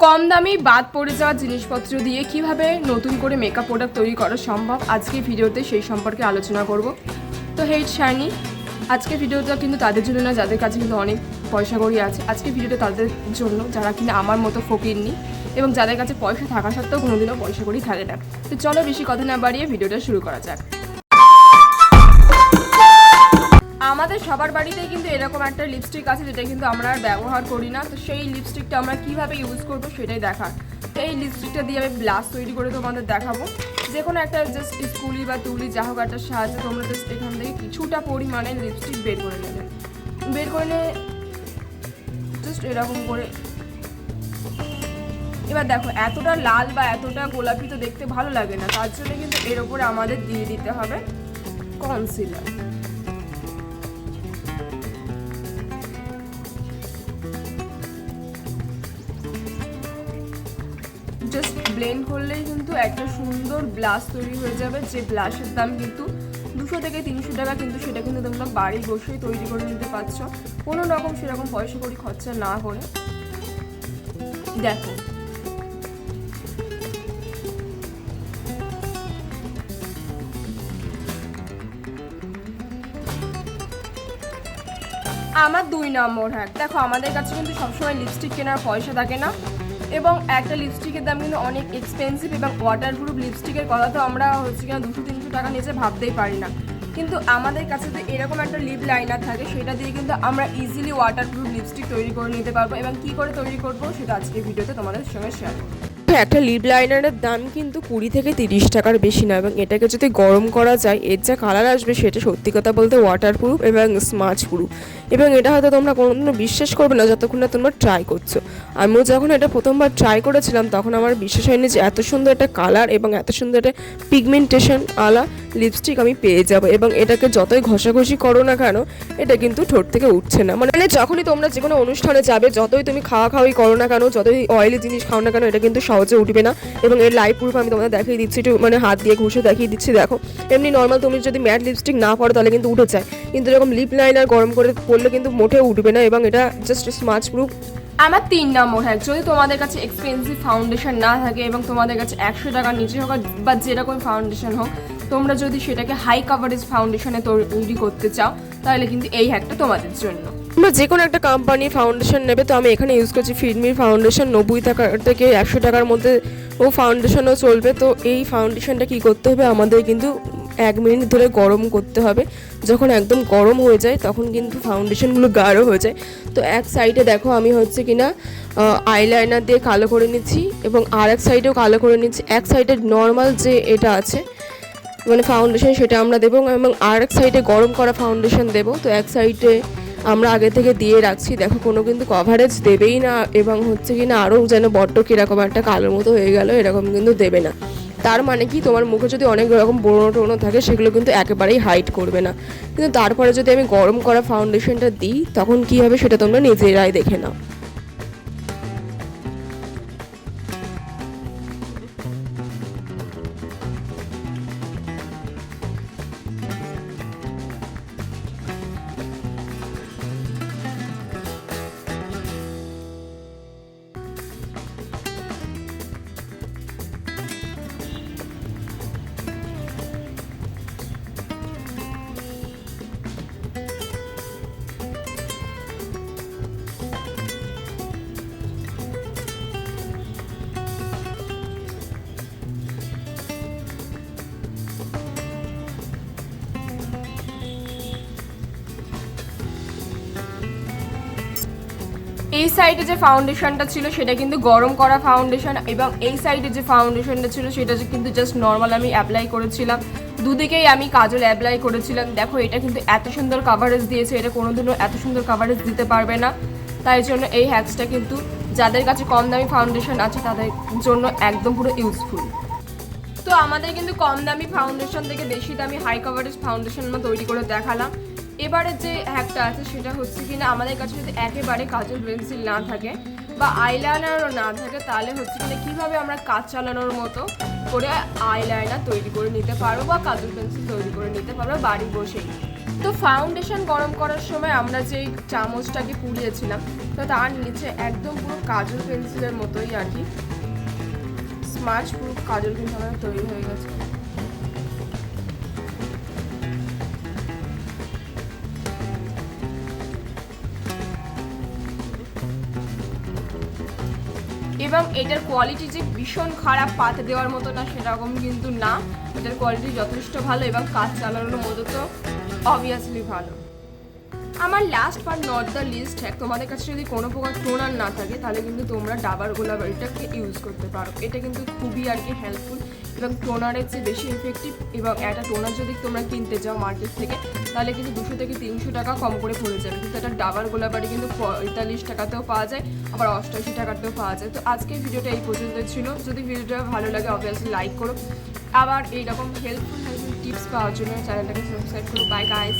কম দামি বাদ পড়ে যাওয়া জিনিসপত্র দিয়ে কিভাবে নতুন করে মেকআপ প্রোডাক্ট তৈরি করা সম্ভব আজকে ভিডিওতে সেই সম্পর্কে আলোচনা করব। তো হেড শাইনি, আজকে ভিডিওটা কিন্তু তাদের জন্য না যাদের কাছে কিন্তু অনেক পয়সা কড়ি আছে। আজকে ভিডিওটা তাদের জন্য যারা কিন্তু আমার মতো ফকিরনি এবং যাদের কাছে পয়সা থাকা সত্ত্বেও কোনোদিনও পয়সা কড়ি থাকে না। তো চলো বেশি কথা না বাড়িয়ে ভিডিওটা শুরু করা যাক। আমাদের সবার বাড়িতেই কিন্তু এরকম একটা লিপস্টিক আছে যেটা কিন্তু আমরা আর ব্যবহার করি না। তো সেই লিপস্টিকটা আমরা কিভাবে ইউজ করবো সেটাই দেখার। তো এই লিপস্টিকটা দিয়ে আমি ব্লাশ তৈরি করে তোমাদের দেখাবো। যে কোনো একটা জাস্ট স্কুলি বা তুলি যা হোক একটা সাহায্যে তোমরা জাস্ট এখান থেকে কিছুটা পরিমাণে লিপস্টিক বের করে নিয়ে জাস্ট এরকম করে। এবার দেখো এতটা লাল বা এতটা গোলাপি তো দেখতে ভালো লাগে না, তার জন্য কিন্তু এর উপরে আমাদের দিয়ে দিতে হবে কনসিলার। জাস্ট ব্লেন্ড করলেই কিন্তু একটা সুন্দর ব্লাশ তৈরি হয়ে যাবে, যে ব্লাশের দাম কিন্তু 200 থেকে 300 টাকা, কিন্তু সেটা কিন্তু তোমরা বাড়ি বসেই তৈরি করে নিতে পারছো কোনো রকম সেরকম পয়সা কড়ি খরচা না করে। দেখো আমার 2 নম্বর হ্যাক। দেখো আমাদের কাছে কিন্তু সবসময় লিপস্টিক কেনার পয়সা থাকে না এবং একটা লিপস্টিকের দাম কিন্তু অনেক এক্সপেন্সিভ, এবং ওয়াটারপ্রুফ লিপস্টিকের কথা তো আমরা হচ্ছে কিনা 200-300 টাকা নিচে ভাবতেই পারি না। কিন্তু আমাদের কাছে তো এরকম একটা লিপ লাইনার থাকে, সেটা দিয়ে কিন্তু আমরা ইজিলি ওয়াটারপ্রুফ লিপস্টিক তৈরি করে নিতে পারবো। এবং কী করে তৈরি করবো সেটা আজকে ভিডিওতে তোমাদের সঙ্গে শেয়ার করবো। একটা লিপ লাইনারের দাম কিন্তু 20 থেকে 30 টাকার বেশি না, এবং এটাকে যদি গরম করা যায় এর যা কালার আসবে সেটা সত্যি কথা বলতে ওয়াটারপ্রুফ এবং স্মাচ প্রুফ। এবং এটা হয়তো তোমরা কোনোদিনও বিশ্বাস করবে না যতক্ষণ না তোমরা ট্রাই করছো। আমিও যখন এটা প্রথমবার ট্রাই করেছিলাম তখন আমার বিশ্বাস হয়নি যে এত সুন্দর একটা কালার এবং এত সুন্দর একটা পিগমেন্টেশন আলা লিপস্টিক আমি পেয়ে যাবো। এবং এটাকে যতই ঘষাঘষি করো না কেন এটা কিন্তু ঠোঁট থেকে উঠছে না। মানে যখনই তোমরা যে কোনো অনুষ্ঠানে যাবে, যতই তুমি খাওয়াই করো না কেন, যতই অয়েলি জিনিস খাও না কেন, এটা কিন্তু সহজে উঠবে না। এবং এর লাইভ প্রুফ আমি তোমাদের দেখিয়ে দিচ্ছি, একটু মানে হাত দিয়ে ঘষে দেখিয়ে দিচ্ছি। দেখো এমনি নর্মাল তুমি যদি ম্যাট লিপস্টিক না পরো তাহলে কিন্তু উঠে যায়, কিন্তু এরকম লিপ লাইনার গরম করে পরলে কিন্তু মোটেও উঠবে না। এবং এটা জাস্ট স্মাচ প্রুফ। আমার 3 নম্বর হ্যাক, যদি তোমাদের কাছে এক্সপেন্সিভ ফাউন্ডেশন না থাকে এবং তোমাদের কাছে 100 টাকার নিচে হোক বা যেরকম ফাউন্ডেশন হোক, তোমরা যদি সেটাকে হাই কাভারেজ ফাউন্ডেশনে তৈরি করতে চাও তাহলে কিন্তু এই হ্যাকটা তোমাদের জন্য। তোমরা যে কোনো একটা কোম্পানির ফাউন্ডেশন নেবে, তো আমি এখানে ইউজ করছি ফিটমির ফাউন্ডেশন। 90 টাকা থেকে 100 টাকার মধ্যে ও ফাউন্ডেশনও চলবে। তো এই ফাউন্ডেশনটা কি করতে হবে, আমাদের কিন্তু 1 মিনিট ধরে গরম করতে হবে। যখন একদম গরম হয়ে যায় তখন কিন্তু ফাউন্ডেশনগুলো গাঢ় হয়ে যায়। তো এক সাইডে দেখো আমি হচ্ছে কিনা আইলাইনার দিয়ে কালো করে নিচ্ছি এবং আর এক সাইডেও কালো করে নিচ্ছি। এক সাইডে নর্মাল যে এটা আছে মানে ফাউন্ডেশন সেটা আমরা দেবো, এবং আর এক সাইডে গরম করা ফাউন্ডেশন দেবো। তো এক সাইডে আমরা আগে থেকে দিয়ে রাখছি। দেখো কোনো কিন্তু কভারেজ দেবেই না, এবং হচ্ছে কি না আরও যেন বড্ড কীরকম একটা কালোর মতো হয়ে গেল এরকম কিন্তু দেবে না। তার মানে কি, তোমার মুখে যদি অনেক রকম ব্রণ টোনো থাকে সেগুলো কিন্তু একেবারেই হাইড করবে না। কিন্তু তারপরে যদি আমি গরম করা ফাউন্ডেশনটা দিই তখন কি হবে সেটা তোমরা নিজেরাই দেখে নাও। এই সাইডে যে ফাউন্ডেশনটা ছিল সেটা কিন্তু গরম করা ফাউন্ডেশন, এবং এই সাইডে যে ফাউন্ডেশনটা ছিল সেটা কিন্তু জাস্ট নর্মাল আমি অ্যাপ্লাই করেছিলাম। দুদিকেই আমি কাজল অ্যাপ্লাই করেছিলাম। দেখো এটা কিন্তু এত সুন্দর কাভারেজ দিয়েছে, এটা কোনোদিনও এত সুন্দর কাভারেজ দিতে পারবে না। তাই জন্য এই হ্যাকসটা কিন্তু যাদের কাছে কম দামি ফাউন্ডেশন আছে তাদের জন্য একদম পুরো ইউজফুল। তো আমাদের কিন্তু কম দামি ফাউন্ডেশন থেকে বেশি দামি হাই কাভারেজ ফাউন্ডেশন আমরা তৈরি করে দেখালাম। এবারে যে হ্যাকটা আছে সেটা হচ্ছে কিনা আমাদের কাছে যদি একেবারে কাজল পেন্সিল না থাকে বা আইলাইনারও না থাকে তাহলে হচ্ছে কিনা কীভাবে আমরা কাজ চালানোর মতো করে আইলাইনার তৈরি করে নিতে পারবো বা কাজল পেন্সিল তৈরি করে নিতে পারবো বাড়ি বসেই। তো ফাউন্ডেশন গরম করার সময় আমরা যে চামচটাকে পুড়িয়েছিলাম তো তার নিচে একদম পুরো কাজল পেন্সিলের মতোই আর কি স্মার্ট প্রুফ কাজল কিন্তু আমাদের তৈরি হয়ে গেছে। এবং এটার কোয়ালিটি যে ভীষণ খারাপ পাতে দেওয়ার মতো না সেরকম কিন্তু না, এটার কোয়ালিটি যথেষ্ট ভালো এবং কাজ চালানোর মতো তো অবভিয়াসলি ভালো। আমার last but not the least, তোমাদের কাছে যদি কোনো প্রকার টোনার না থাকে তাহলে কিন্তু তোমরা ডাবার গোলাবাড়িটাকে ইউজ করতে পারো। এটা কিন্তু খুবই আর কি হেল্পফুল এবং টোনারের চেয়ে বেশি এফেক্টিভ। এবং একটা টোনার যদি তোমরা কিনতে যাও মার্কেট থেকে তাহলে কিন্তু 200 থেকে 300 টাকা কম করে পড়ে যাবে, কিন্তু একটা ডাবার গোলাবাড়ি কিন্তু 45 টাকাতেও পাওয়া যায়, আবার 88 টাকাতেও পাওয়া যায়। তো আজকের ভিডিওটা এই পর্যন্ত ছিল। যদি ভিডিওটা ভালো লাগে অবভিয়াসলি লাইক করো, আবার এইরকম হেল্পফুল টিপস পাওয়ার জন্য চ্যানেলটাকে সাবস্ক্রাইব করো। Bye guys.